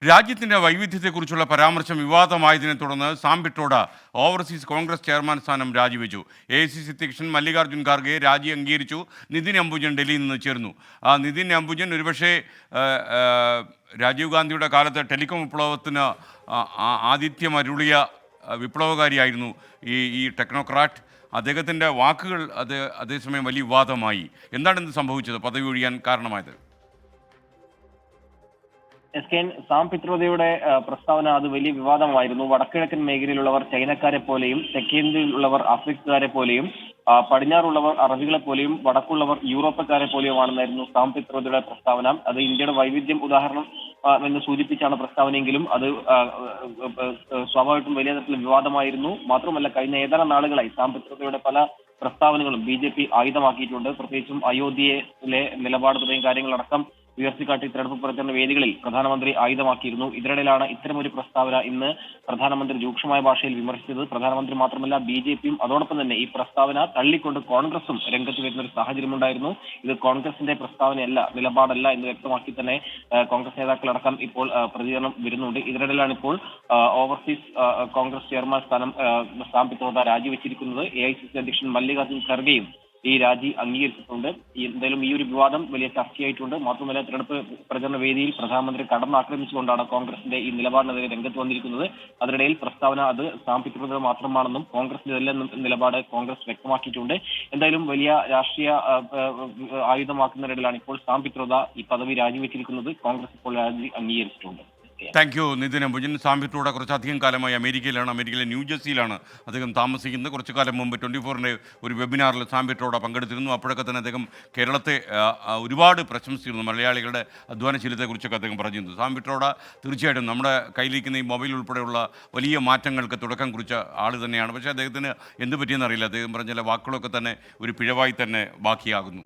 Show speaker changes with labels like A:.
A: രാജ്യത്തിൻ്റെ വൈവിധ്യത്തെക്കുറിച്ചുള്ള പരാമർശം വിവാദമായതിനെ തുടർന്ന് Sam Pitroda overseas Congress chairman സ്ഥാനം രാജിവെച്ചു. AICC അധ്യക്ഷൻ മല്ലികാർജ്ജുൻ ഖാർഗെ രാജി അംഗീകരിച്ചു. നിതിൻ അംബുജൻ ഡൽഹിയിൽ നിന്ന് ചേർന്നു. നിതിൻ അംബുജൻ ഒരുപക്ഷെ രാജീവ് ഗാന്ധിയുടെ കാലത്ത് ടെലികോം വിപ്ലവത്തിന് ആതിഥ്യമരുളിയ വിപ്ലവകാരിയായിരുന്നു ഈ ടെക്നോക്രാറ്റ്. അദ്ദേഹത്തിൻ്റെ വാക്കുകൾ അതേസമയം വലിയ വിവാദമായി. എന്താണ് ഇന്ന് സംഭവിച്ചത്, പദവി ഒഴിയാൻ കാരണമായത്?
B: സാം പിത്രോദയുടെ പ്രസ്താവന അത് വലിയ വിവാദമായിരുന്നു. വടക്കിഴക്കൻ മേഖലയിലുള്ളവർ ചൈനക്കാരെ പോലെയും തെക്കേന്ത്യയിലുള്ളവർ ആഫ്രിക്കക്കാരെ പോലെയും പടിഞ്ഞാറുള്ളവർ അറബികളെ പോലെയും വടക്കുള്ളവർ യൂറോപ്പക്കാരെ പോലെയുമാണെന്നായിരുന്നു സാം പിത്രോദയുടെ പ്രസ്താവന. അത് ഇന്ത്യയുടെ വൈവിധ്യം ഉദാഹരണം എന്ന് സൂചിപ്പിച്ചാണ് പ്രസ്താവനയെങ്കിലും അത് സ്വാഭാവികമായിട്ടും വലിയ തരത്തിൽ വിവാദമായിരുന്നു. മാത്രമല്ല, കഴിഞ്ഞ ഏതാനും നാളുകളായി സാം പിത്രോദയുടെ പല പ്രസ്താവനകളും BJP ആയുധമാക്കിയിട്ടുണ്ട്. പ്രത്യേകിച്ചും അയോധ്യയിലെ നിലപാട് തുടങ്ങിയ കാര്യങ്ങളടക്കം ഉയർത്തിക്കാട്ടി തെരഞ്ഞെടുപ്പ് പ്രചരണ വേദികളിൽ പ്രധാനമന്ത്രി ആയുധമാക്കിയിരുന്നു. ഇതിനിടയിലാണ് ഇത്തരമൊരു പ്രസ്താവന ഇന്ന് പ്രധാനമന്ത്രി രൂക്ഷമായ ഭാഷയിൽ വിമർശിച്ചത്. പ്രധാനമന്ത്രി മാത്രമല്ല, BJPയും അതോടൊപ്പം തന്നെ ഈ പ്രസ്താവന തള്ളിക്കൊണ്ട് കോൺഗ്രസും രംഗത്ത് വരുന്ന ഒരു സാഹചര്യമുണ്ടായിരുന്നു. ഇത് കോൺഗ്രസിന്റെ പ്രസ്താവനയല്ല, നിലപാടല്ല എന്ന് വ്യക്തമാക്കി തന്നെ കോൺഗ്രസ് നേതാക്കളടക്കം ഇപ്പോൾ പ്രതികരണം വരുന്നുണ്ട്. ഇതിനിടയിലാണ് ഇപ്പോൾ ഓവർസീസ് കോൺഗ്രസ് ചെയർമാൻ സ്ഥാനം സാം പിത്രോദ രാജിവെച്ചിരിക്കുന്നത്. AICC അധ്യക്ഷൻ മല്ലികാർജ്ജുൻ ഖർഗെയും ഈ രാജി അംഗീകരിച്ചിട്ടുണ്ട്. എന്തായാലും ഈ ഒരു വിവാദം വലിയ ചർച്ചയായിട്ടുണ്ട്. മാത്രമല്ല, തെരഞ്ഞെടുപ്പ് പ്രചരണ വേദിയിൽ പ്രധാനമന്ത്രി കടന്നാക്രമിച്ചുകൊണ്ടാണ് കോൺഗ്രസിന്റെ ഈ നിലപാടിനെതിരെ രംഗത്ത് വന്നിരിക്കുന്നത്. അതിനിടയിൽ പ്രസ്താവന അത് സാം പിത്രോദ മാത്രമാണെന്നും കോൺഗ്രസിന്റെതല്ലെന്നും നിലപാട് കോൺഗ്രസ് വ്യക്തമാക്കിയിട്ടുണ്ട്. എന്തായാലും വലിയ രാഷ്ട്രീയ ആയുധമാക്കുന്നതിനിടയിലാണ് ഇപ്പോൾ സാം പിത്രോദ ഈ പദവി രാജിവെച്ചിരിക്കുന്നത്. കോൺഗ്രസ് ഇപ്പോൾ രാജി അംഗീകരിച്ചിട്ടുണ്ട്.
A: Thank you Nitin Ambujan. Sam Pitroda കുറച്ചധികം കാലമായി അമേരിക്കയിലെ ന്യൂജേഴ്സിയിലാണ് അദ്ദേഹം താമസിക്കുന്നത്. കുറച്ചു കാലം മുമ്പ് 24ൻ്റെ ഒരു വെബിനാറിൽ സാം പിട്രോഡ പങ്കെടുത്തിരുന്നു. അപ്പോഴൊക്കെ തന്നെ അദ്ദേഹം കേരളത്തെ ഒരുപാട് പ്രശംസിച്ചിരുന്നു. മലയാളികളുടെ അധ്വാനശീലത്തെക്കുറിച്ചൊക്കെ അദ്ദേഹം പറഞ്ഞിരുന്നു. സാം പിട്രോഡ തീർച്ചയായിട്ടും നമ്മുടെ കയ്യിലിരിക്കുന്ന ഈ മൊബൈൽ ഉൾപ്പെടെയുള്ള വലിയ മാറ്റങ്ങൾക്ക് തുടക്കം കുറിച്ച ആൾ തന്നെയാണ്. പക്ഷേ അദ്ദേഹത്തിന് എന്ത് പറ്റിയെന്നറിയില്ല. അദ്ദേഹം പറഞ്ഞ ചില വാക്കുകളൊക്കെ തന്നെ ഒരു പിഴവായി തന്നെ ബാക്കിയാകുന്നു.